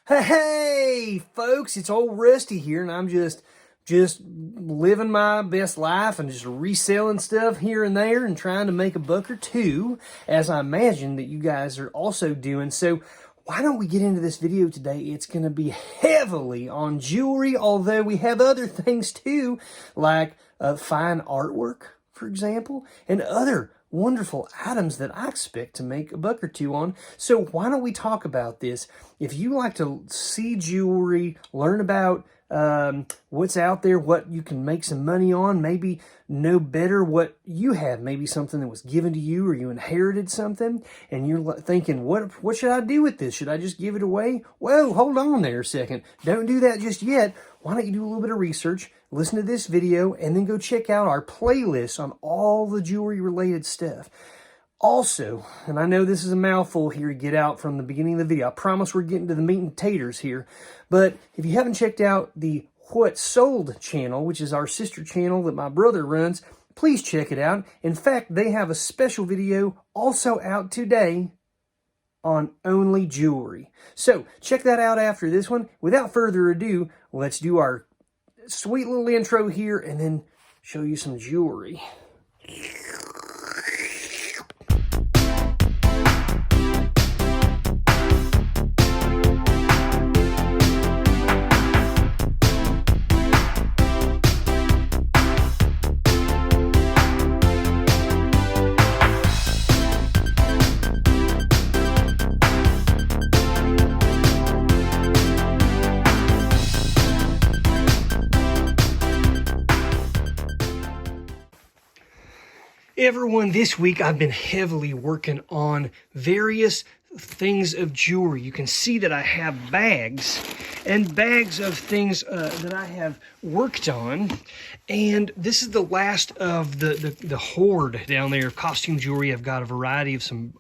Hey, folks, it's old Rusty here, and I'm just living my best life and just reselling stuff here and there and trying to make a buck or two, as I imagine that you guys are also doing. So why don't we get into this video today? It's going to be heavily on jewelry, although we have other things too, like fine artwork, for example, and other wonderful items that I expect to make a buck or two on. So why don't we talk about this? If you like to see jewelry, learn about what's out there, what you can make some money on, maybe know better what you have, maybe something that was given to you or you inherited something, and you're thinking, what should I do with this? Should I just give it away? Whoa, hold on there a second. Don't do that just yet. Why don't you do a little bit of research, listen to this video, and then go check out our playlist on all the jewelry-related stuff. Also, and I know this is a mouthful here to get out from the beginning of the video. I promise we're getting to the meat and taters here. But if you haven't checked out the What Sold channel, which is our sister channel that my brother runs, please check it out. In fact, they have a special video also out today on only jewelry. So check that out after this one. Without further ado, let's do our sweet little intro here and then show you some jewelry. Everyone, this week I've been heavily working on various things of jewelry. You can see that I have bags and bags of things that I have worked on, and this is the last of the hoard down there of costume jewelry. I've got a variety of some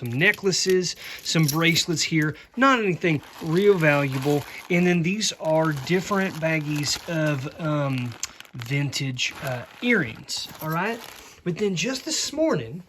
necklaces, some bracelets here, not anything real valuable, and then these are different baggies of vintage earrings. All right. But then just this morning,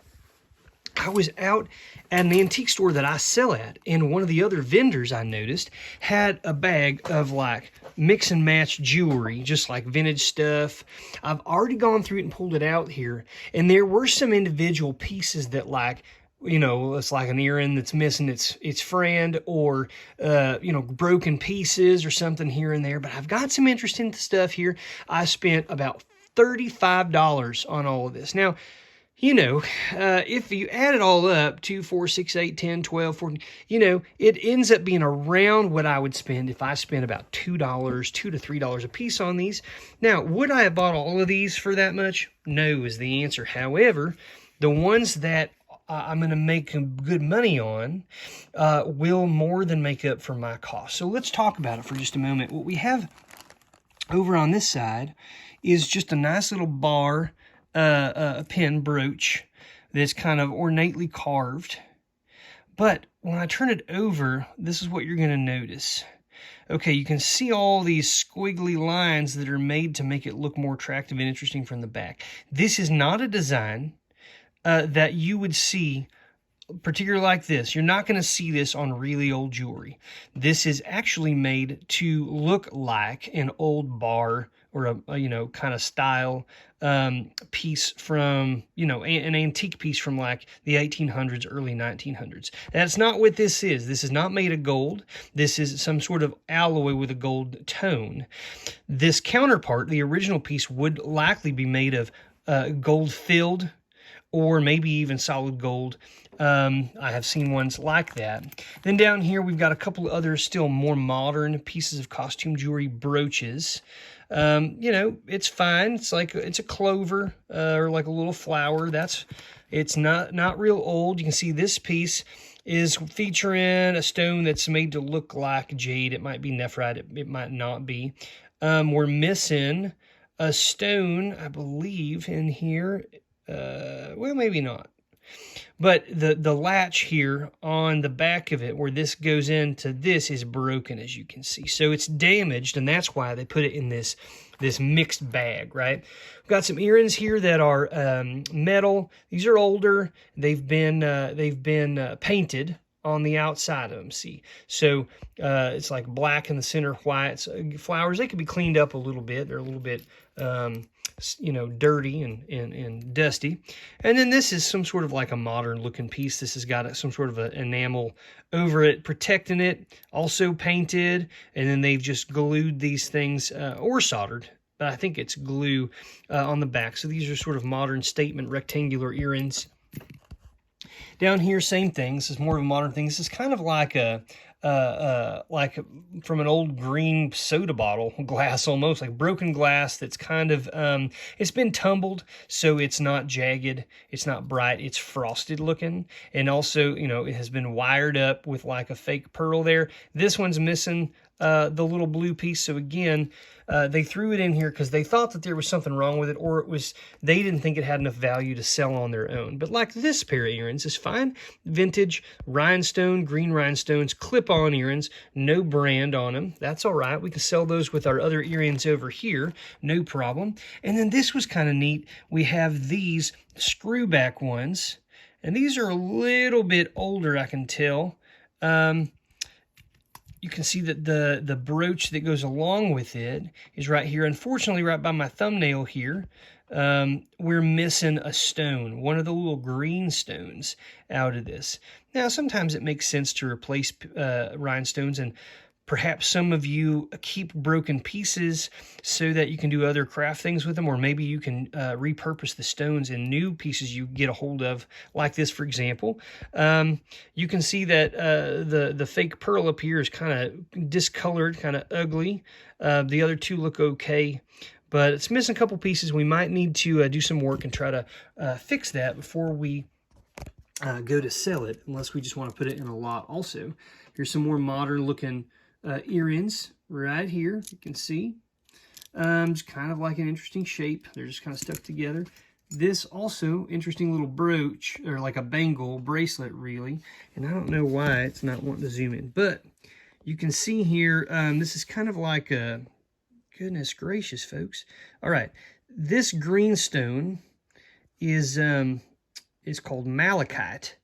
I was out at an antique store that I sell at, and one of the other vendors I noticed had a bag of like mix and match jewelry, just like vintage stuff. I've already gone through it and pulled it out here, and there were some individual pieces that, like, you know, it's like an earring that's missing its friend, or you know, broken pieces or something here and there. But I've got some interesting stuff here. I spent about $35 on all of this. Now, you know, if you add it all up, 2, 4, 6, 8, 10, 12, 14, you know, it ends up being around what I would spend if I spent about $2, $2 to $3 a piece on these. Now, would I have bought all of these for that much? No is the answer. However, the ones that I'm going to make good money on will more than make up for my cost. So let's talk about it for just a moment. What we have over on this side is just a nice little bar, a pin brooch that's kind of ornately carved. But when I turn it over, this is what you're going to notice. Okay, you can see all these squiggly lines that are made to make it look more attractive and interesting from the back. This is not a design that you would see, particularly like this. You're not going to see this on really old jewelry. This is actually made to look like an old bar or a you know, kind of style piece from, you know, an antique piece from like the 1800s, early 1900s. That's not what this is. This is not made of gold. This is some sort of alloy with a gold tone. This counterpart, the original piece, would likely be made of gold filled, or maybe even solid gold. I have seen ones like that. Then down here, we've got a couple of other still more modern pieces of costume jewelry brooches. You know, it's fine. It's like, it's a clover, or like a little flower. It's not real old. You can see this piece is featuring a stone that's made to look like jade. It might be nephrite. It might not be. We're missing a stone, I believe, in here. Well, maybe not. But the latch here on the back of it, where this goes into this, is broken, as you can see. So it's damaged, and that's why they put it in this mixed bag, right? We've got some earrings here that are metal. These are older. They've been painted. on the outside of them, see? So it's like black in the center, white. Flowers, they could be cleaned up a little bit. They're a little bit, you know, dirty and dusty. And then this is some sort of like a modern looking piece. This has got some sort of an enamel over it, protecting it, also painted. And then they've just glued these things, or soldered, but I think it's glue on the back. So these are sort of modern statement rectangular earrings. Down here, same thing. This is more of a modern thing. This is kind of like like from an old green soda bottle glass, almost like broken glass that's kind of, it's been tumbled, so it's not jagged, it's not bright, it's frosted looking. And also, you know, it has been wired up with like a fake pearl there. This one's missing the little blue piece. So again, they threw it in here because they thought that there was something wrong with it, or it was, they didn't think it had enough value to sell on their own. But like this pair of earrings is fine. Vintage rhinestone, green rhinestones, clip-on earrings, no brand on them. That's all right. We can sell those with our other earrings over here, no problem. And then this was kind of neat. We have these screw back ones, and these are a little bit older, I can tell. You can see that the brooch that goes along with it is right here. Unfortunately, right by my thumbnail here, we're missing a stone, one of the little green stones out of this. Now, sometimes it makes sense to replace rhinestones, and perhaps some of you keep broken pieces so that you can do other craft things with them, or maybe you can repurpose the stones in new pieces you get a hold of, like this, for example. You can see that the fake pearl up here is kind of discolored, kind of ugly. The other two look okay, but it's missing a couple pieces. We might need to do some work and try to fix that before we go to sell it, unless we just want to put it in a lot also. Here's some more modern looking earrings right here. You can see just kind of like an interesting shape. They're just kind of stuck together. This also interesting little brooch, or like a bangle bracelet really, and I don't know why it's not wanting to zoom in, but you can see here, this is kind of like a, goodness gracious folks. All right, this green stone is called malachite.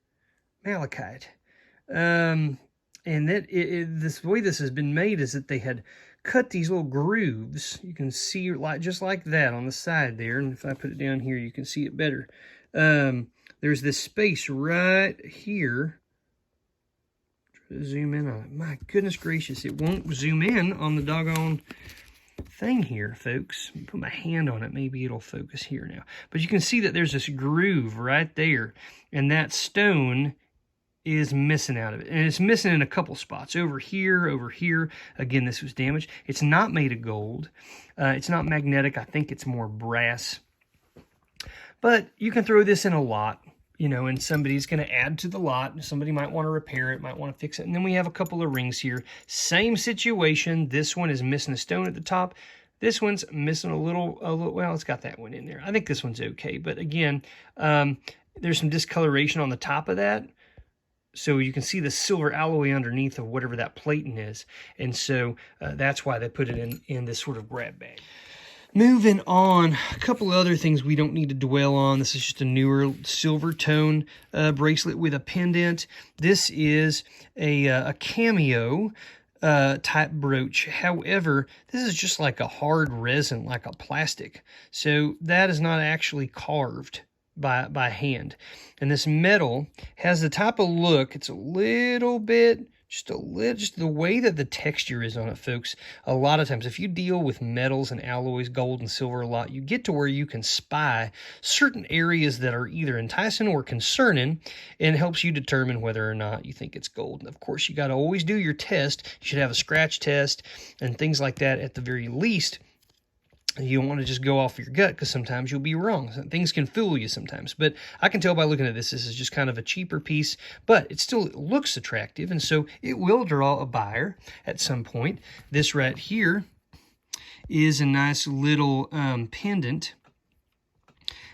And that this way this has been made is that they had cut these little grooves. You can see just like that on the side there. And if I put it down here, you can see it better. There's this space right here. Try to zoom in on it. My goodness gracious, it won't zoom in on the doggone thing here, folks. Let me put my hand on it. Maybe it'll focus here now. But you can see that there's this groove right there. And that stone is missing out of it, and it's missing in a couple spots, over here. Again, this was damaged. It's not made of gold. It's not magnetic. I think it's more brass. But you can throw this in a lot, you know, and somebody's going to add to the lot. Somebody might want to repair it, might want to fix it. And then we have a couple of rings here. Same situation. This one is missing a stone at the top. This one's missing a little, well, it's got that one in there. I think this one's okay. But again, there's some discoloration on the top of that. So you can see the silver alloy underneath of whatever that plating is. And so that's why they put it in this sort of grab bag. Moving on, a couple of other things we don't need to dwell on. This is just a newer silver tone bracelet with a pendant. This is a cameo type brooch. However, this is just like a hard resin, like a plastic. So that is not actually carved by hand. And this metal has the type of look, it's a little bit, just the way that the texture is on it, folks. A lot of times, if you deal with metals and alloys, gold and silver a lot, you get to where you can spy certain areas that are either enticing or concerning, and it helps you determine whether or not you think it's gold. And of course, you got to always do your test. You should have a scratch test and things like that at the very least. You don't want to just go off your gut, because sometimes you'll be wrong. Things can fool you sometimes. But I can tell by looking at this is just kind of a cheaper piece, but it still looks attractive, and so it will draw a buyer at some point. This right here is a nice little pendant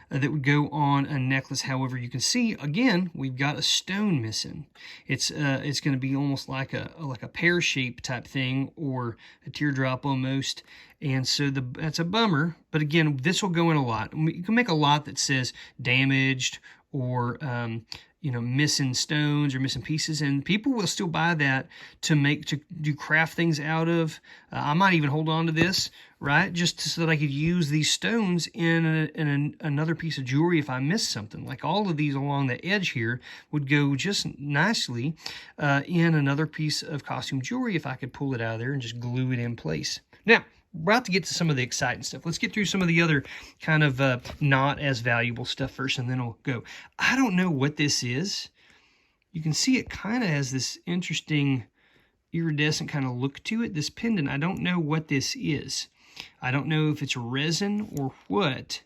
that would go on a necklace. However, you can see, again, we've got a stone missing. It's going to be almost like a pear-shaped type thing, or a teardrop almost. And so that's a bummer. But again, this will go in a lot. You can make a lot that says damaged, or missing stones or missing pieces, and people will still buy that to do craft things out of. I might even hold on to this, right, just so that I could use these stones in another piece of jewelry if I missed something. Like all of these along the edge here would go just nicely in another piece of costume jewelry if I could pull it out of there and just glue it in place. Now, we're about to get to some of the exciting stuff. Let's get through some of the other kind of not as valuable stuff first, and then we'll go. I don't know what this is. You can see it kind of has this interesting iridescent kind of look to it. This pendant, I don't know what this is. I don't know if it's resin or what,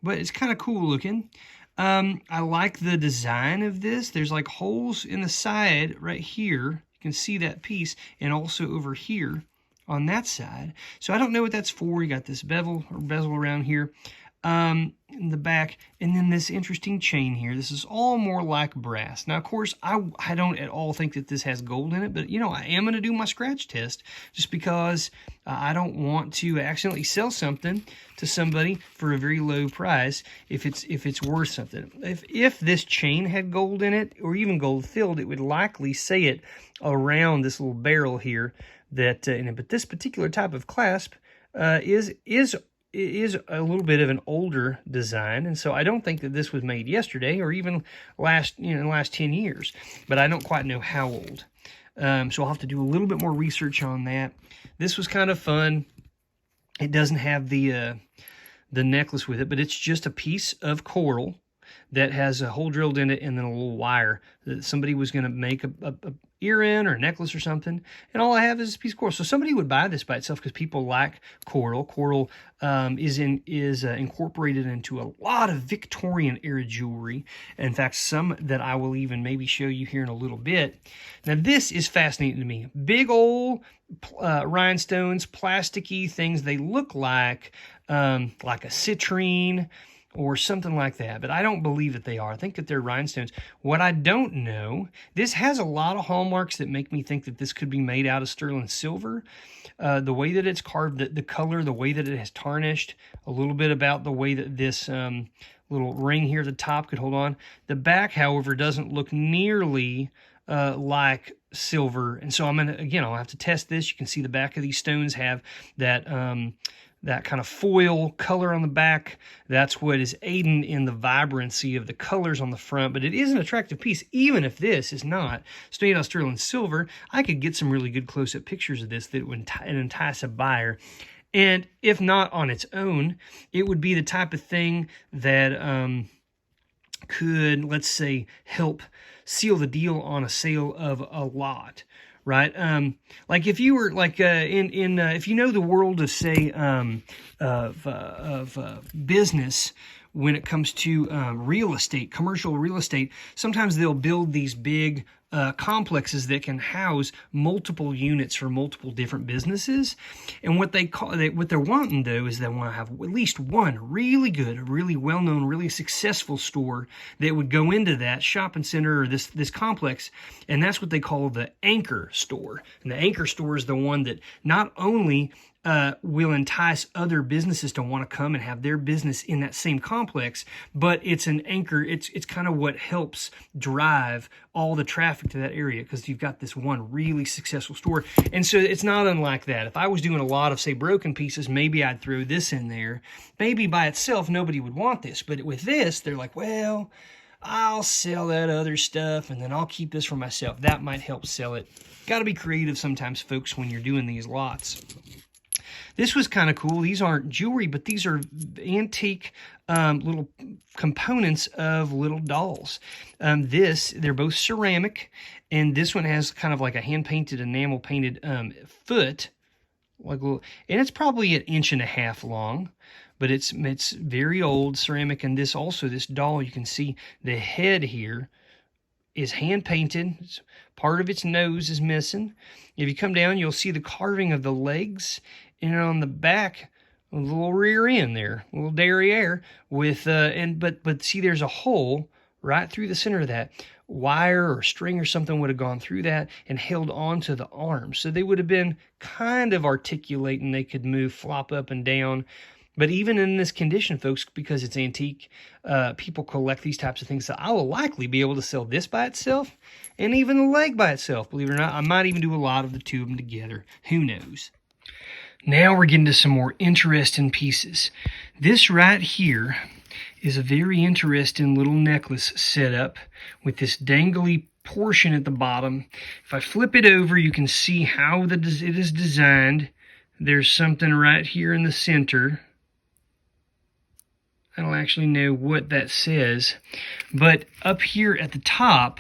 but it's kind of cool looking. I like the design of this. There's like holes in the side right here. You can see that piece, and also over here on that side. So I don't know what that's for. You got this bezel around here in the back, and then this interesting chain here. This is all more like brass. Now, of course, I don't at all think that this has gold in it, but I am going to do my scratch test just because I don't want to accidentally sell something to somebody for a very low price if it's worth something. If this chain had gold in it, or even gold filled, it would likely say it around this little barrel here that in it. But this particular type of clasp is a little bit of an older design, and so I don't think that this was made yesterday or even last 10 years, but I don't quite know how old. So I'll have to do a little bit more research on that. This was kind of fun. It doesn't have the necklace with it, but it's just a piece of coral that has a hole drilled in it and then a little wire that somebody was going to make a ear in or a necklace or something, and all I have is a piece of coral. So somebody would buy this by itself because people like coral. Coral is incorporated into a lot of Victorian era jewelry. In fact, some that I will even maybe show you here in a little bit. Now this is fascinating to me. Big old rhinestones, plasticky things. They look like a citrine or something like that, but I don't believe that they are. I think that they're rhinestones. What I don't know, this has a lot of hallmarks that make me think that this could be made out of sterling silver. The way that it's carved, the color, the way that it has tarnished, a little bit about the way that this little ring here at the top could hold on. The back, however, doesn't look nearly like silver, and so I'll have to test this. You can see the back of these stones have that kind of foil color on the back. That's what is aiding in the vibrancy of the colors on the front, but it is an attractive piece. Even if this is not made out of sterling silver, I could get some really good close-up pictures of this that would entice a buyer. And if not on its own, it would be the type of thing that could, let's say, help seal the deal on a sale of a lot. Right, like if you were like if you know the world of say of business when it comes to real estate, commercial real estate, sometimes they'll build these big complexes that can house multiple units for multiple different businesses. And what they're wanting though is they want to have at least one really good, really well-known, really successful store that would go into that shopping center or this complex, and that's what they call the anchor store. And the anchor store is the one that not only will entice other businesses to want to come and have their business in that same complex, but it's an anchor. It's kind of what helps drive all the traffic to that area because you've got this one really successful store. And so it's not unlike that. If I was doing a lot of, say, broken pieces, maybe I'd throw this in there. Maybe by itself, nobody would want this. But with this, they're like, well, I'll sell that other stuff and then I'll keep this for myself. That might help sell it. Got to be creative sometimes, folks, when you're doing these lots. This was kind of cool. These aren't jewelry, but these are antique little components of little dolls. They're both ceramic, and this one has kind of like a hand-painted, enamel-painted foot, and it's probably 1.5 inches long, but it's very old ceramic. And this doll, you can see the head here is hand-painted. Part of its nose is missing. If you come down, you'll see the carving of the legs. And on the back, a little rear end there, a little derriere with, but see, there's a hole right through the center of that. Wire or string or something would have gone through that and held onto the arms. So they would have been kind of articulating. They could move, flop up and down. But even in this condition, folks, because it's antique, people collect these types of things. So I will likely be able to sell this by itself and even the leg by itself. Believe it or not, I might even do a lot of the two of them together. Who knows? Now we're getting to some more interesting pieces. This right here is a very interesting little necklace setup with this dangly portion at the bottom. If I flip it over, you can see how it is designed. There's something right here in the center. I don't actually know what that says, but up here at the top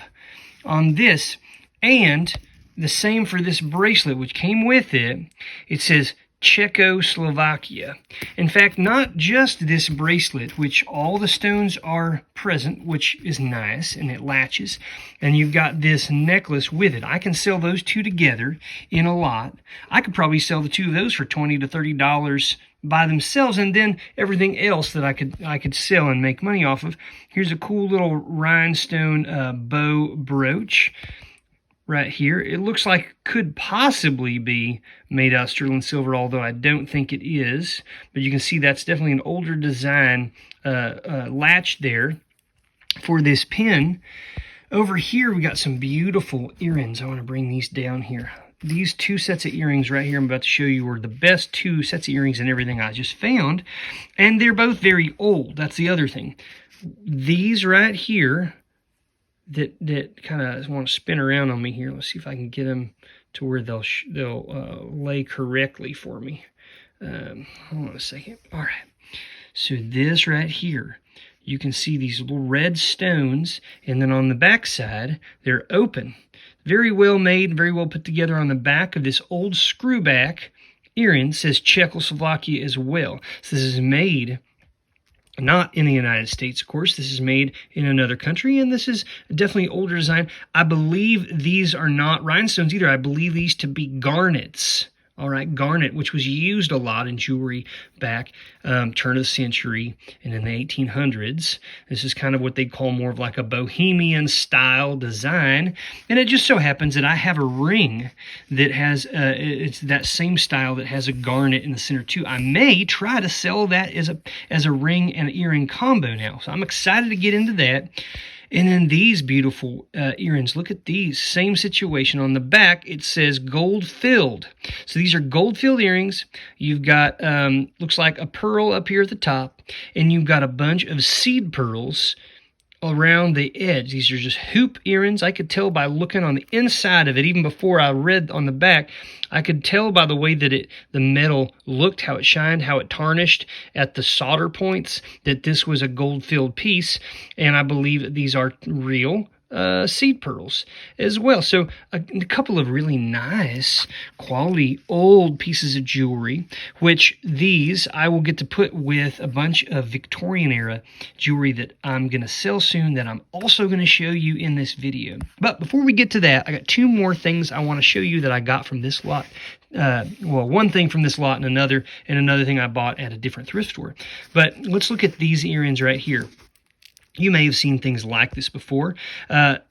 on this, and the same for this bracelet which came with it, it says Czechoslovakia. In fact, not just this bracelet, which all the stones are present, which is nice, and it latches, and you've got this necklace with it. I can sell those two together in a lot. I could probably sell the two of those for $20 to $30 by themselves, and then everything else that I could sell and make money off of. Here's a cool little rhinestone bow brooch right here. It looks like it could possibly be made out of sterling silver, although I don't think it is. But you can see that's definitely an older design latch there for this pin. Over here, we got some beautiful earrings. I want to bring these down here. These two sets of earrings right here I'm about to show you are the best two sets of earrings and everything I just found. And they're both very old. That's the other thing. These right here, that kind of want to spin around on me here. Let's see if I can get them to where they'll lay correctly for me. Hold on a second. All right. So this right here, you can see these little red stones, and then on the back side, they're open. Very well made, very well put together on the back of this old screwback earring. It says Czechoslovakia as well. So this is made not in the United States, of course. This is made in another country, and this is definitely older design. I believe these are not rhinestones either. I believe these to be garnets. All right, garnet, which was used a lot in jewelry back turn of the century and in the 1800s. This is kind of what they call more of like a bohemian style design. And it just so happens that I have a ring that has, it's that same style that has a garnet in the center too. I may try to sell that as a ring and earring combo now. So I'm excited to get into that. And then these beautiful earrings, look at these, same situation. On the back, it says gold-filled. So these are gold-filled earrings. You've got, looks like a pearl up here at the top, and you've got a bunch of seed pearls around the edge. These are just hoop earrings. I could tell by looking on the inside of it, even before I read on the back, I could tell by the way that the metal looked, how it shined, how it tarnished at the solder points, that this was a gold-filled piece, and I believe that these are real seed pearls as well. So a couple of really nice quality old pieces of jewelry, which these I will get to put with a bunch of Victorian era jewelry that I'm going to sell soon, that I'm also going to show you in this video. But before we get to that, I got two more things I want to show you that I got from this lot. Well, one thing from this lot and another thing I bought at a different thrift store. But let's look at these earrings right here. You may have seen things like this before.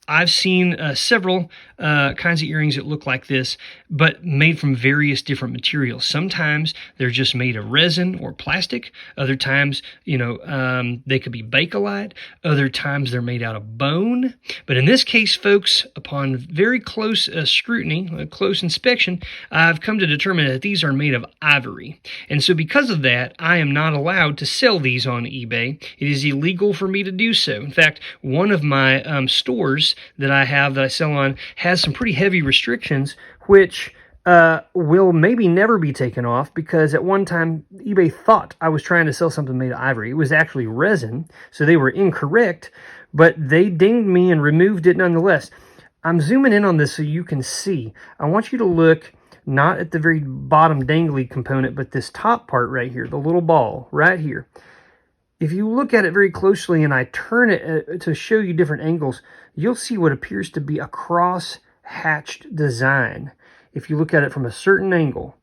I've seen several kinds of earrings that look like this, but made from various different materials. Sometimes they're just made of resin or plastic. Other times, they could be Bakelite. Other times they're made out of bone. But in this case, folks, upon very close scrutiny, close inspection, I've come to determine that these are made of ivory. And so because of that, I am not allowed to sell these on eBay. It is illegal for me to do so. In fact, one of my stores that I sell on has some pretty heavy restrictions, which will maybe never be taken off, because at one time eBay thought I was trying to sell something made of ivory. It was actually resin, so they were incorrect, but they dinged me and removed it nonetheless. I'm zooming in on this so you can see. I want you to look not at the very bottom dangly component, but this top part right here, the little ball right here. If you look at it very closely and I turn it to show you different angles, you'll see what appears to be a cross-hatched design. If you look at it from a certain angle,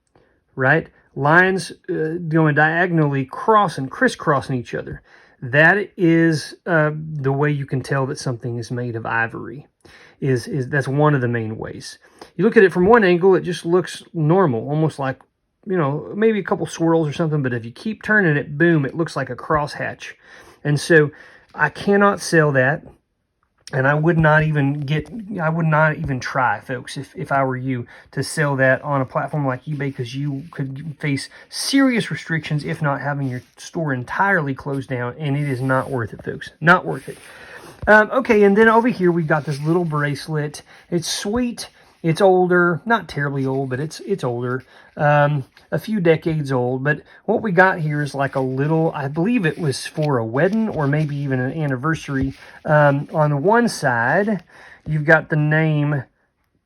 right? Lines going diagonally, crisscrossing each other. That is the way you can tell that something is made of ivory. That's one of the main ways. You look at it from one angle, it just looks normal, almost like you know, maybe a couple swirls or something, but if you keep turning it, boom, it looks like a crosshatch. And so I cannot sell that. And I would not even try, folks, if I were you, to sell that on a platform like eBay, because you could face serious restrictions, if not having your store entirely closed down, and it is not worth it, folks. Not worth it. Okay, and then over here we've got this little bracelet. It's sweet. It's older, not terribly old, but it's older, a few decades old. But what we got here is like a little, I believe it was for a wedding or maybe even an anniversary. On one side, you've got the name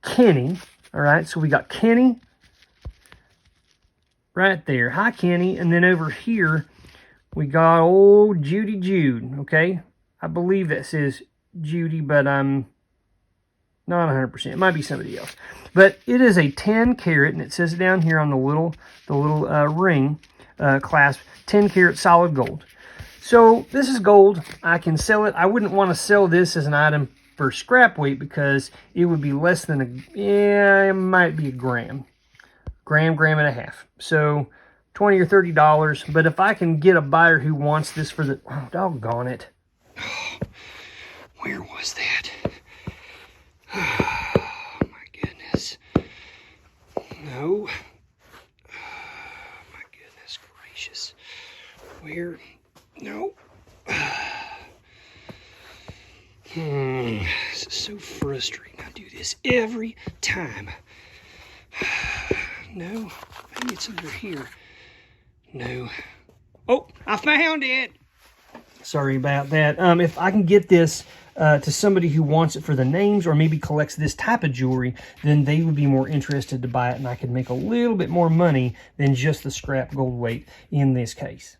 Kenny. All right, so we got Kenny right there. Hi, Kenny. And then over here, we got old Judy Jude. Okay, I believe that says Judy, but I'm not 100%. It might be somebody else. But it is a 10 carat, and it says it down here on the little ring clasp, 10 carat solid gold. So this is gold. I can sell it. I wouldn't want to sell this as an item for scrap weight because it would be less than it might be a gram and a half. So $20 or $30. But if I can get a buyer who wants this for the, oh, doggone it. Where was that? Oh, my goodness. No. Oh, my goodness gracious. Where? No. This is so frustrating. I do this every time. No. Maybe it's under here. No. Oh, I found it. Sorry about that. If I can get this to somebody who wants it for the names or maybe collects this type of jewelry, then they would be more interested to buy it, and I could make a little bit more money than just the scrap gold weight in this case.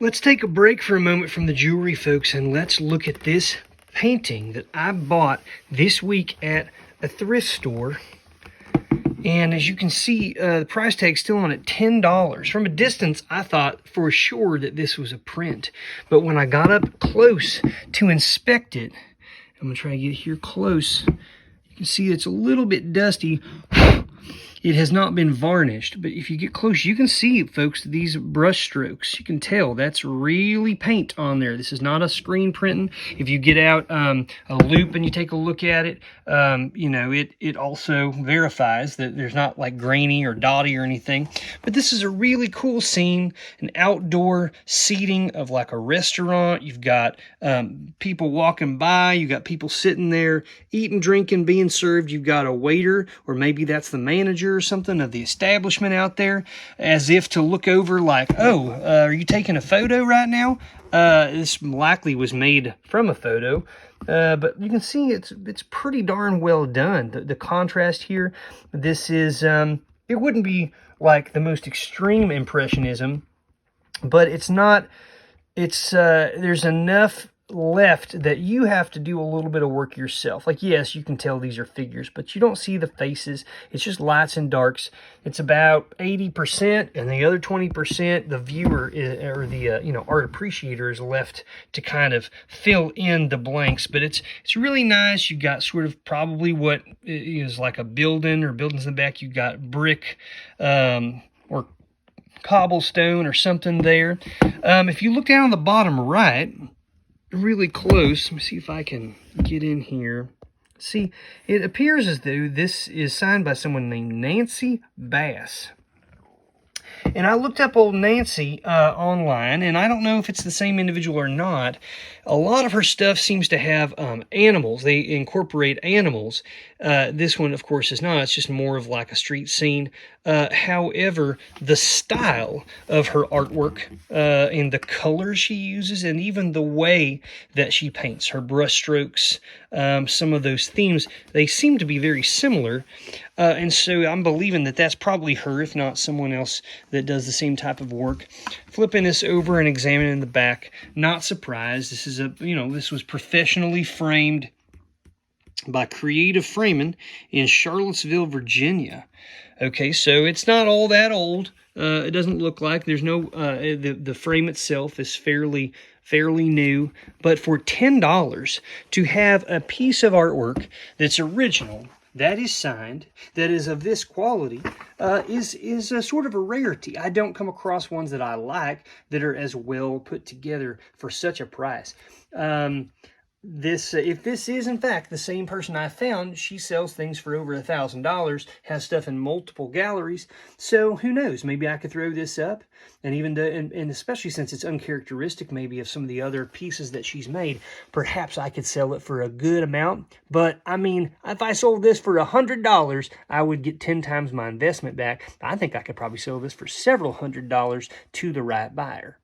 Let's take a break for a moment from the jewelry, folks, and let's look at this painting that I bought this week at a thrift store. And as you can see, the price tag's still on at $10. From a distance, I thought for sure that this was a print. But when I got up close to inspect it, I'm going to try to get here close. You can see it's a little bit dusty. It has not been varnished, but if you get close, you can see, folks, these brush strokes. You can tell that's really paint on there. This is not a screen printing. If you get out a loop and you take a look at it, you know, it also verifies that there's not like grainy or dotty or anything. But this is a really cool scene, an outdoor seating of like a restaurant. You've got people walking by. You've got people sitting there eating, drinking, being served. You've got a waiter, or maybe that's the manager or something of the establishment out there, as if to look over like, oh, are you taking a photo right now? This likely was made from a photo, but you can see it's pretty darn well done. The contrast here, this is, it wouldn't be like the most extreme impressionism, but it's not, there's enough left that you have to do a little bit of work yourself. Like, yes, you can tell these are figures, but you don't see the faces. It's just lights and darks. It's about 80%, and the other 20%, the viewer is, or the art appreciator is left to kind of fill in the blanks. But it's really nice. You got sort of probably what is like a building or buildings in the back. You got brick or cobblestone or something there. If you look down on the bottom right, really close, let me see if I can get in here. See, it appears as though this is signed by someone named Nancy Bass. And I looked up old Nancy online, and I don't know if it's the same individual or not. A lot of her stuff seems to have animals. They incorporate animals. This one, of course, is not. It's just more of like a street scene. However, the style of her artwork and the colors she uses, and even the way that she paints, her brush strokes, some of those themes, they seem to be very similar. And so I'm believing that that's probably her, if not someone else that does the same type of work. Flipping this over and examining the back, not surprised. This is this was professionally framed by Creative Framing in Charlottesville, Virginia. Okay, so it's not all that old. It doesn't look like there's no the frame itself is fairly new, but for $10 to have a piece of artwork that's original, that is signed, that is of this quality, is a sort of a rarity. I don't come across ones that I like that are as well put together for such a price. If this is in fact the same person I found, she sells things for over $1,000, has stuff in multiple galleries. So who knows? Maybe I could throw this up, and even and especially since it's uncharacteristic maybe of some of the other pieces that she's made, perhaps I could sell it for a good amount. But I mean, if I sold this for $100, I would get 10 times my investment back. I think I could probably sell this for several $100s to the right buyer.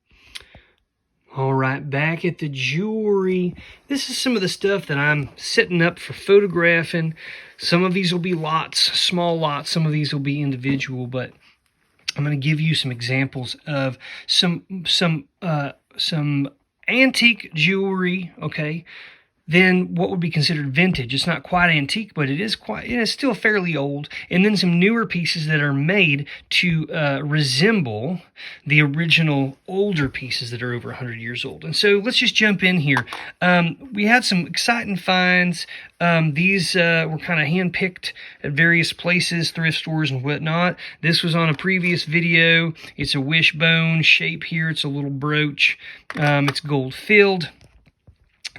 All right, back at the jewelry. This is some of the stuff that I'm setting up for photographing. Some of these will be lots, small lots. Some of these will be individual, but I'm going to give you some examples of some antique jewelry, okay? Then what would be considered vintage. It's not quite antique, but it is still fairly old. And then some newer pieces that are made to resemble the original older pieces that are over 100 years old. And so let's just jump in here. We had some exciting finds. These were kind of hand-picked at various places, thrift stores and whatnot. This was on a previous video. It's a wishbone shape here. It's a little brooch. It's gold-filled.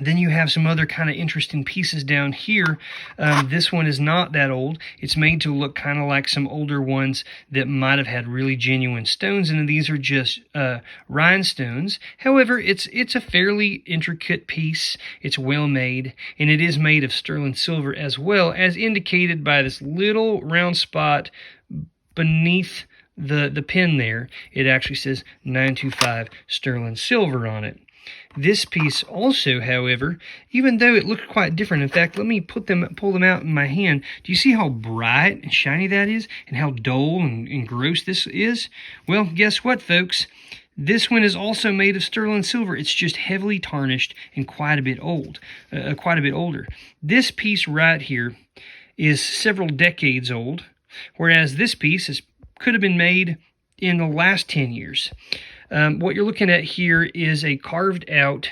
Then you have some other kind of interesting pieces down here. This one is not that old. It's made to look kind of like some older ones that might have had really genuine stones, and these are just rhinestones. However, it's a fairly intricate piece. It's well made, and it is made of sterling silver as well, as indicated by this little round spot beneath the pin there. It actually says 925 sterling silver on it. This piece also, however, even though it looked quite different, in fact, let me pull them out in my hand. Do you see how bright and shiny that is, and how dull and gross this is? Well, guess what, folks? This one is also made of sterling silver. It's just heavily tarnished and quite a bit older. This piece right here is several decades old, whereas this piece could have been made in the last 10 years. What you're looking at here is a carved out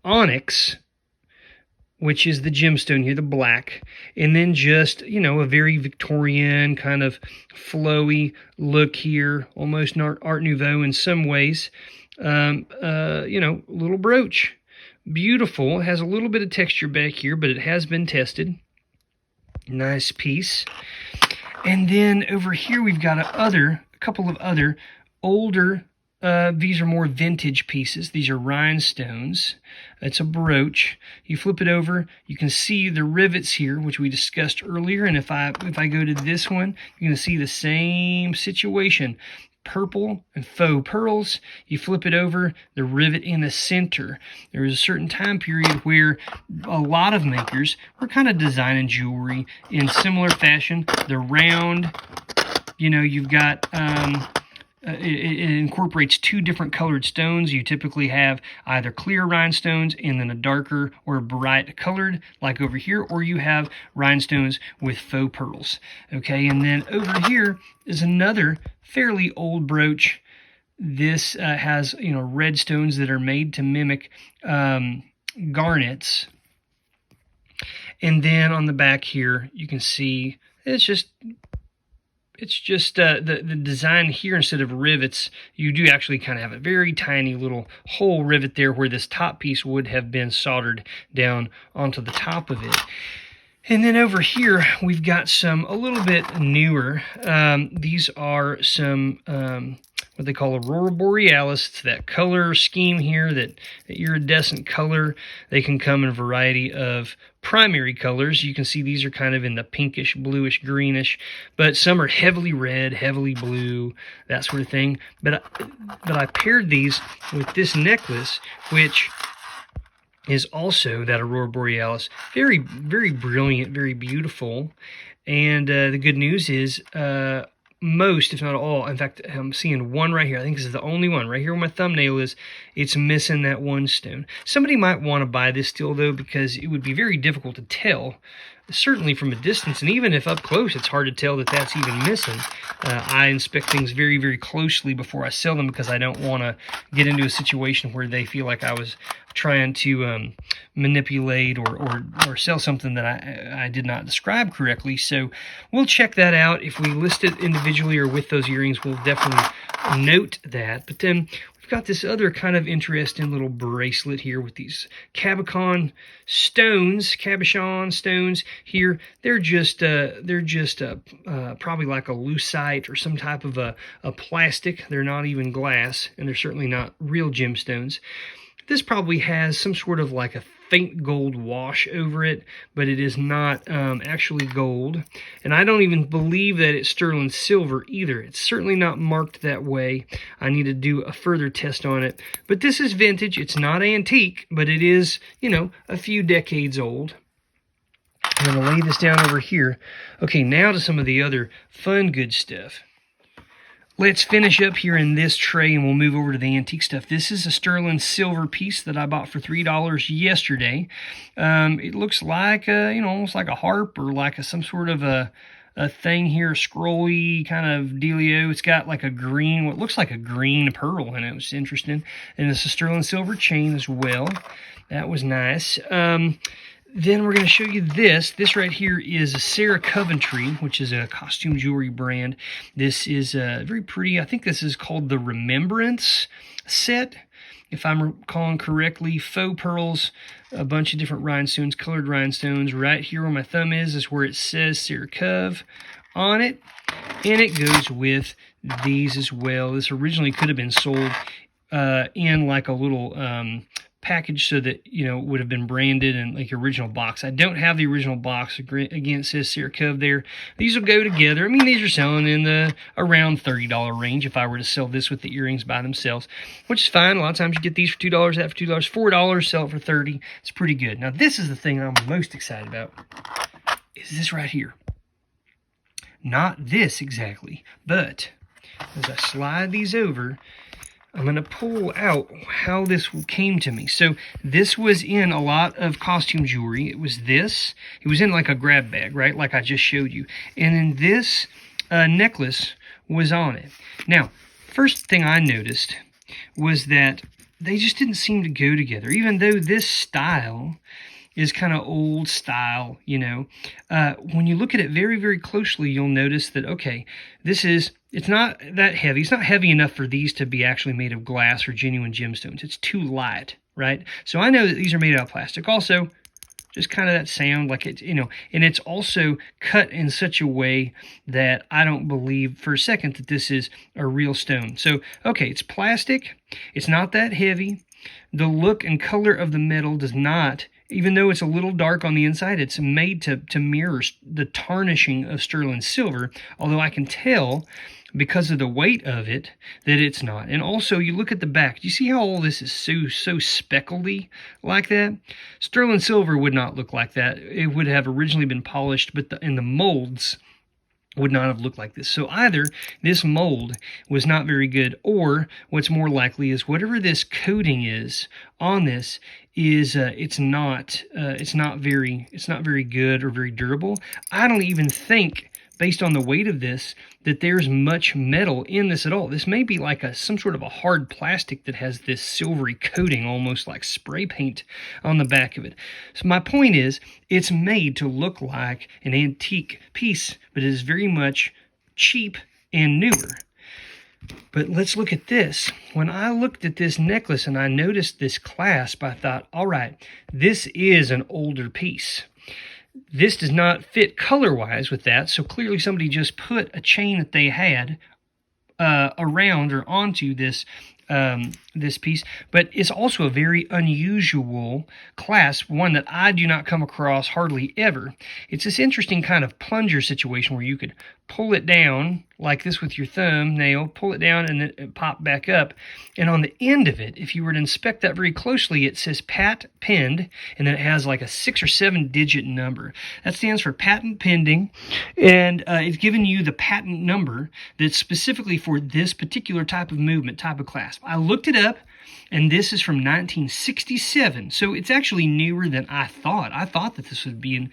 onyx, which is the gemstone here, the black, and then just, a very Victorian kind of flowy look here, almost Art Nouveau in some ways. Little brooch. Beautiful. It has a little bit of texture back here, but it has been tested. Nice piece. And then over here we've got a couple of other older. These are more vintage pieces. These are rhinestones. It's a brooch. You flip it over, you can see the rivets here, which we discussed earlier. And if I go to this one, you're going to see the same situation. Purple and faux pearls. You flip it over, the rivet in the center. There was a certain time period where a lot of makers were kind of designing jewelry in similar fashion. The round, you've got... It incorporates two different colored stones. You typically have either clear rhinestones and then a darker or bright colored, like over here, or you have rhinestones with faux pearls. Okay, and then over here is another fairly old brooch. This has red stones that are made to mimic garnets. And then on the back here, you can see it's just the design here. Instead of rivets, you do actually kind of have a very tiny little hole rivet there where this top piece would have been soldered down onto the top of it. And then over here, we've got some a little bit newer. These are some what they call Aurora Borealis. It's that color scheme here, that iridescent color. They can come in a variety of primary colors. You can see these are kind of in the pinkish, bluish, greenish, but some are heavily red, heavily blue, that sort of thing. But I paired these with this necklace, which is also that Aurora Borealis. Very, very brilliant, very beautiful. And the good news is most, if not all, in fact, I'm seeing one right here. I think this is the only one right here where my thumbnail is. It's missing that one stone. Somebody might want to buy this still, though, because it would be very difficult to tell certainly from a distance, and even if up close, it's hard to tell that that's even missing. I inspect things very, very closely before I sell them because I don't want to get into a situation where they feel like I was trying to manipulate or sell something that I did not describe correctly. So we'll check that out. If we list it individually or with those earrings, we'll definitely note that. But then we've got this other kind of interesting little bracelet here with these cabochon stones here. They're just probably like a lucite or some type of a plastic. They're not even glass, and they're certainly not real gemstones. This probably has some sort of like a faint gold wash over it, but it is not actually gold. And I don't even believe that it's sterling silver either. It's certainly not marked that way. I need to do a further test on it. But this is vintage. It's not antique, but it is, you know, a few decades old. I'm going to lay this down over here. Okay, now to some of the other fun, good stuff. Let's finish up here in this tray and we'll move over to the antique stuff. This is a sterling silver piece that I bought for $3 yesterday. It looks like, almost like a harp or like some sort of a thing here, scrolly kind of dealio. It's got like a green, what looks like a green pearl in it. It was interesting. And it's a sterling silver chain as well. That was nice. Then we're going to show you this. This right here is a Sarah Coventry, which is a costume jewelry brand. This is very pretty. I think this is called the Remembrance set, if I'm recalling correctly. Faux pearls, a bunch of different rhinestones, colored rhinestones. Right here where my thumb is where it says Sarah Cov on it. And it goes with these as well. This originally could have been sold in like a little package so that, you know, would have been branded in like original box. I don't have the original box. Again, it says Sarah Cov there. These will go together. I mean, these are selling in the around $30 range if I were to sell this with the earrings by themselves, which is fine. A lot of times you get these for $2, that for $2, $4, sell it for $30. It's pretty good. Now, this is the thing I'm most excited about, is this right here. Not this exactly, but as I slide these over, I'm going to pull out how this came to me. So this was in a lot of costume jewelry. It was this. It was in like a grab bag, right? Like I just showed you. And then this necklace was on it. Now, first thing I noticed was that they just didn't seem to go together. Even though this style is kind of old style, you know. When you look at it very, very closely, you'll notice that, okay, it's not that heavy. It's not heavy enough for these to be actually made of glass or genuine gemstones. It's too light, right? So I know that these are made out of plastic. Also, just kind of that sound, like it's, you know, and it's also cut in such a way that I don't believe for a second that this is a real stone. So, okay, it's plastic. It's not that heavy. The look and color of the metal does not, even though it's a little dark on the inside, it's made to mirror the tarnishing of sterling silver, although I can tell because of the weight of it that it's not. And also, you look at the back. Do you see how all this is so speckledy like that? Sterling silver would not look like that. It would have originally been polished, but in the molds would not have looked like this. So either this mold was not very good, or what's more likely is whatever this coating is on this is it's not very good or very durable. I don't even think, based on the weight of this, that there's much metal in this at all. This may be like some sort of a hard plastic that has this silvery coating, almost like spray paint on the back of it. So my point is, it's made to look like an antique piece, but it is very much cheap and newer. But let's look at this. When I looked at this necklace and I noticed this clasp, I thought, all right, this is an older piece. This does not fit color-wise with that, so clearly somebody just put a chain that they had around or onto this this piece. But it's also a very unusual clasp, one that I do not come across hardly ever. It's this interesting kind of plunger situation where you could pull it down like this with your thumbnail, pull it down and then it pop back up. And on the end of it, if you were to inspect that very closely, it says Pat Pinned, and then it has like a 6 or 7 digit number. That stands for patent pending, and it's giving you the patent number that's specifically for this particular type of movement, type of clasp. I looked it up. And this is from 1967. So it's actually newer than I thought. I thought that this would been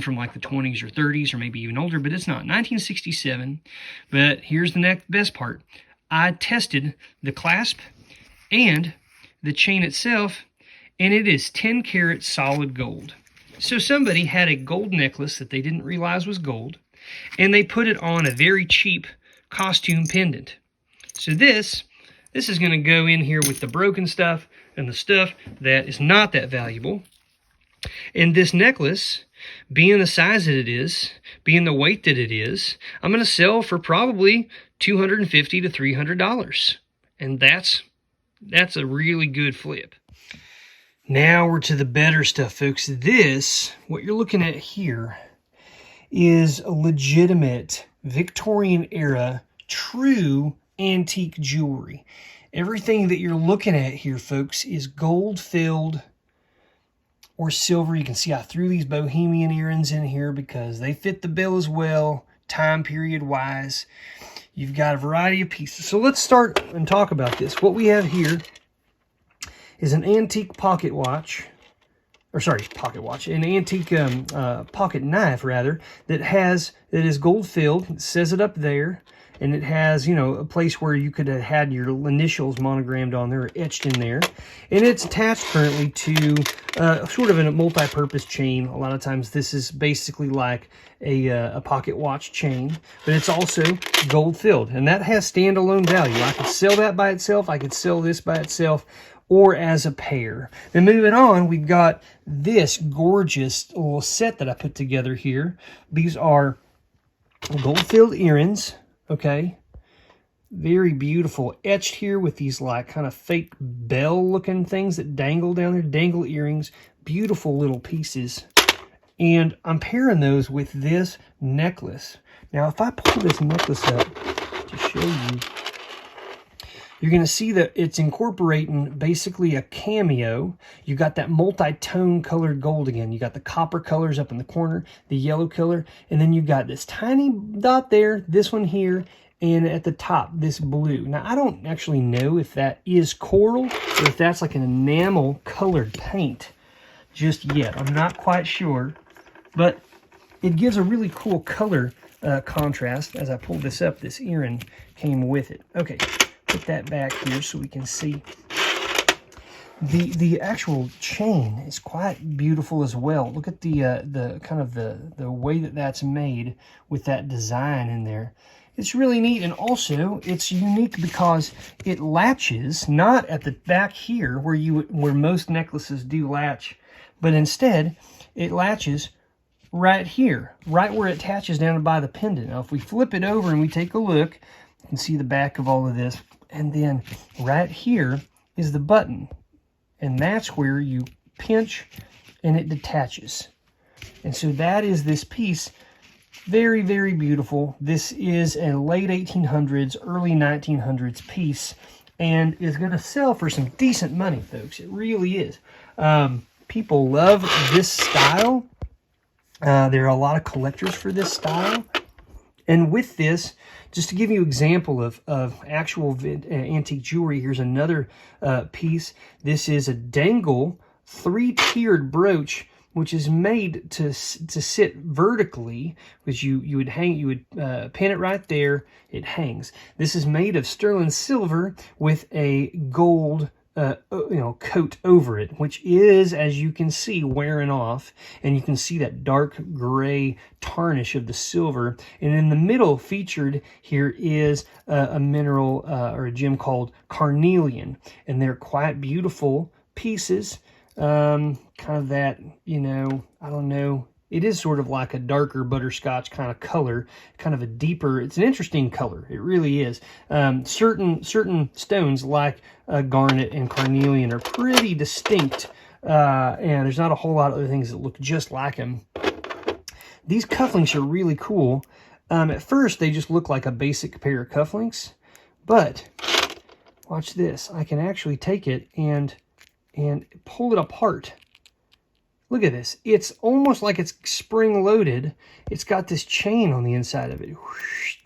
from like the 20s or 30s or maybe even older, but it's not. 1967. But here's the next best part. I tested the clasp and the chain itself, and it is 10 karat solid gold. So somebody had a gold necklace that they didn't realize was gold, and they put it on a very cheap costume pendant. So this is going to go in here with the broken stuff and the stuff that is not that valuable. And this necklace, being the size that it is, being the weight that it is, I'm going to sell for probably $250 to $300. And that's a really good flip. Now we're to the better stuff, folks. This, what you're looking at here, is a legitimate Victorian era, true antique jewelry. Everything that you're looking at here, folks, is gold filled or silver. You can see I threw these bohemian earrings in here because they fit the bill as well, time period wise. You've got a variety of pieces. So let's start and talk about this. What we have here is an antique pocket watch, an antique pocket knife rather, that is gold filled. It says it up there, and it has, you know, a place where you could have had your initials monogrammed on there or etched in there. And it's attached currently to sort of a multi-purpose chain. A lot of times this is basically like a pocket watch chain, but it's also gold filled, and that has standalone value. I could sell that by itself. I could sell this by itself, or as a pair. Then moving on, we've got this gorgeous little set that I put together here. These are gold-filled earrings, okay? Very beautiful. Etched here with these like kind of fake bell-looking things that dangle down there. Dangle earrings. Beautiful little pieces. And I'm pairing those with this necklace. Now, if I pull this necklace up to show you, you're going to see that it's incorporating basically a cameo. You got that multi-tone colored gold again. You got the copper colors up in the corner, the yellow color, and then you've got this tiny dot there, this one here, and at the top, this blue. Now, I don't actually know if that is coral or if that's like an enamel colored paint just yet. I'm not quite sure, but it gives a really cool color contrast. As I pulled this up, this earring came with it. Okay. Put that back here so we can see. The actual chain is quite beautiful as well. Look at the kind of the way that that's made with that design in there. It's really neat, and also it's unique because it latches not at the back here where most necklaces do latch, but instead it latches right here, right where it attaches down by the pendant. Now, if we flip it over and we take a look, you can see the back of all of this. And then right here is the button. And that's where you pinch and it detaches. And so that is this piece. Very, very beautiful. This is a late 1800s, early 1900s piece. And is going to sell for some decent money, folks. It really is. People love this style. There are a lot of collectors for this style. And with this, just to give you an example of actual antique jewelry, here's another piece. This is a dangle 3-tiered brooch, which is made to sit vertically, which you would pin it right there. It hangs. This is made of sterling silver with a gold coat over it, which is, as you can see, wearing off, and you can see that dark gray tarnish of the silver. And in the middle featured here is a mineral or a gem called carnelian, and they're quite beautiful pieces. Kind of that, I don't know. It is sort of like a darker butterscotch kind of color, kind of a deeper. It's an interesting color. It really is. Certain stones like garnet and carnelian are pretty distinct, and there's not a whole lot of other things that look just like them. These cufflinks are really cool. At first, they just look like a basic pair of cufflinks, but watch this. I can actually take it and pull it apart. Look at this. It's almost like it's spring-loaded. It's got this chain on the inside of it. Whoosh,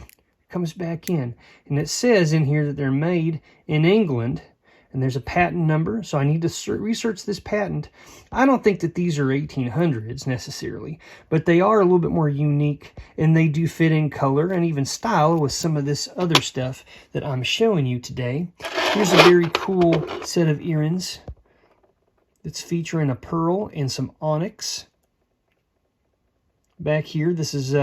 comes back in. And it says in here that they're made in England. and there's a patent number, so I need to research this patent. I don't think that these are 1800s necessarily, but they are a little bit more unique, and they do fit in color and even style with some of this other stuff that I'm showing you today. Here's a very cool set of earrings that's featuring a pearl and some onyx. Back here, this is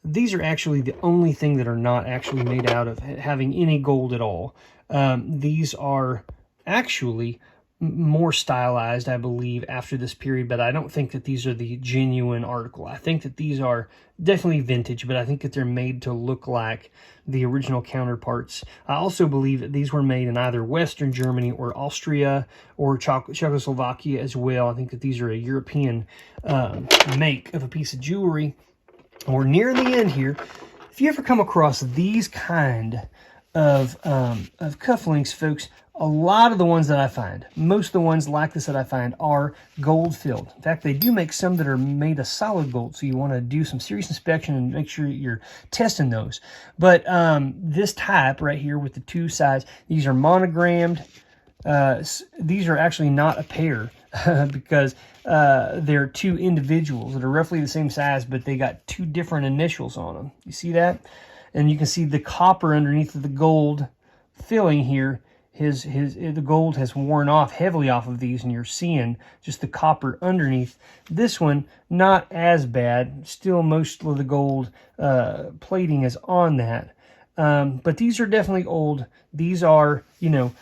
these are actually the only thing that are not actually made out of having any gold at all. These are actually more stylized, I believe, after this period, but I don't think that these are the genuine article. I think that these are definitely vintage, but I think that they're made to look like the original counterparts. I also believe that these were made in either Western Germany or Austria or Czechoslovakia as well. I think that these are a European make of a piece of jewelry. We're near the end here. If you ever come across these kind of cufflinks, folks, a lot of the ones that I find, most of the ones like this that I find are gold filled. In fact, they do make some that are made of solid gold, so you want to do some serious inspection and make sure you're testing those. But this type right here with the two sides, these are monogrammed. These are actually not a pair because they're two individuals that are roughly the same size, but they got two different initials on them. You see that? And you can see the copper underneath of the gold filling here. The gold has worn off heavily off of these, and you're seeing just the copper underneath. This one, not as bad. Still, most of the gold plating is on that. But these are definitely old. These are, you know,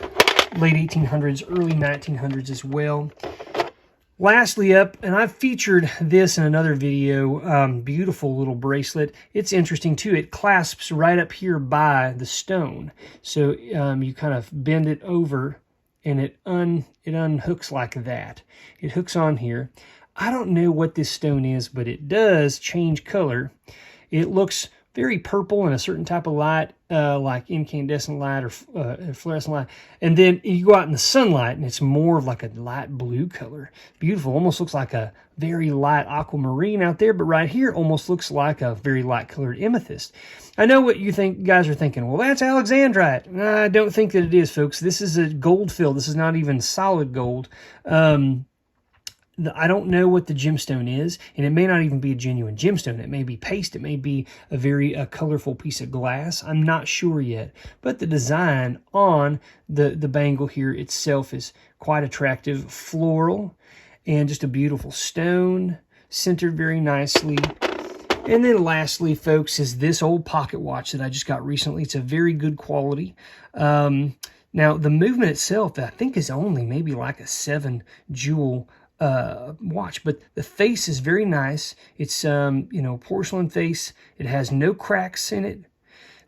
late 1800s, early 1900s as well. Lastly up, and I've featured this in another video, beautiful little bracelet. It's interesting too. It clasps right up here by the stone. So you kind of bend it over and it unhooks like that. It hooks on here. I don't know what this stone is, but it does change color. It looks very purple in a certain type of light, like incandescent light or fluorescent light. And then you go out in the sunlight and it's more of like a light blue color. Beautiful. Almost looks like a very light aquamarine out there, but right here almost looks like a very light colored amethyst. I know what you guys are thinking. Well, that's alexandrite. I don't think that it is, folks. This is a gold fill. This is not even solid gold. I don't know what the gemstone is, and it may not even be a genuine gemstone. It may be paste. It may be a very colorful piece of glass. I'm not sure yet. But the design on the bangle here itself is quite attractive. Floral and just a beautiful stone, centered very nicely. And then lastly, folks, is this old pocket watch that I just got recently. It's a very good quality. Now, the movement itself, I think, is only maybe like a 7-jewel watch, but the face is very nice. It's porcelain face. It has no cracks in it.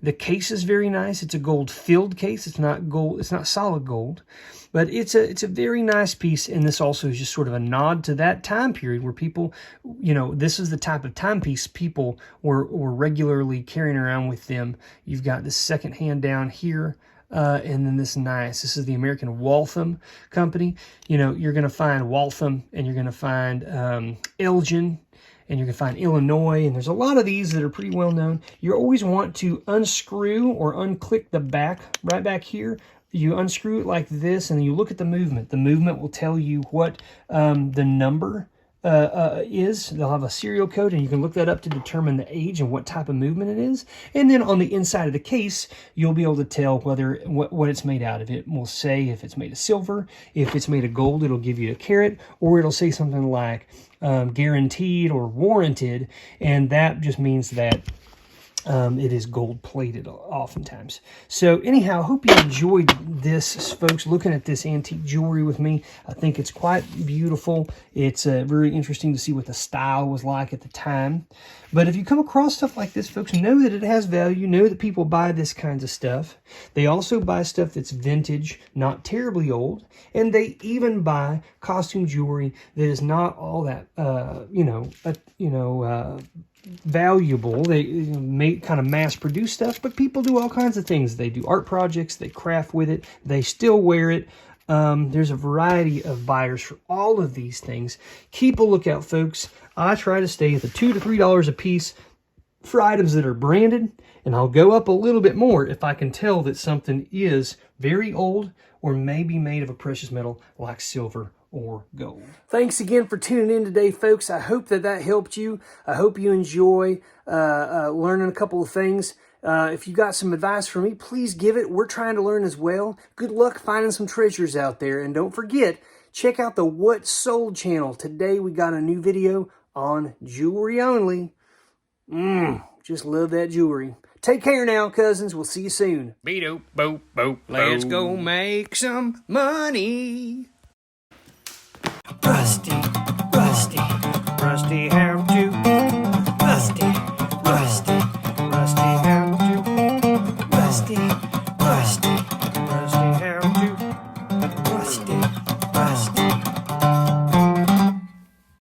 The case is very nice. It's a gold filled case. It's not gold. It's not solid gold, but it's a very nice piece. And this also is just sort of a nod to that time period where people, this is the type of timepiece people were regularly carrying around with them. You've got the second hand down here. And then this is the American Waltham company. You're going to find Waltham, and you're going to find Elgin, and you're going to find Illinois, and there's a lot of these that are pretty well known. You always want to unscrew or unclick the back right back here. You unscrew it like this, and then you look at the movement. The movement will tell you what the number is. They'll have a serial code, and you can look that up to determine the age and what type of movement it is. And then on the inside of the case, you'll be able to tell whether what it's made out of. It will say if it's made of silver. If it's made of gold, it'll give you a carat, or it'll say something like guaranteed or warranted, and that just means that it is gold plated oftentimes. So anyhow, I hope you enjoyed this, folks, looking at this antique jewelry with me. I think it's quite beautiful. It's very interesting to see what the style was like at the time. But if you come across stuff like this, folks, know that it has value. Know that people buy this kinds of stuff. They also buy stuff that's vintage, not terribly old. And they even buy costume jewelry that is not all that, valuable. They make kind of mass produce stuff, but people do all kinds of things. They do art projects, they craft with it, they still wear it. There's a variety of buyers for all of these things. Keep a lookout, folks. I try to stay at the $2 to $3 a piece for items that are branded, and I'll go up a little bit more if I can tell that something is very old or maybe made of a precious metal like silver or gold. Thanks again for tuning in today, folks. I hope that helped you. I hope you enjoy learning a couple of things. If you got some advice for me, please give it. We're trying to learn as well. Good luck finding some treasures out there. And don't forget, check out the What Sold channel. Today we got a new video on jewelry only. Just love that jewelry. Take care now, cousins. We'll see you soon. Beep, boop, boop. Let's go make some money. Rusty, Rusty, Rusty, how to? Rusty, Rusty, Rusty, how to? Rusty, Rusty.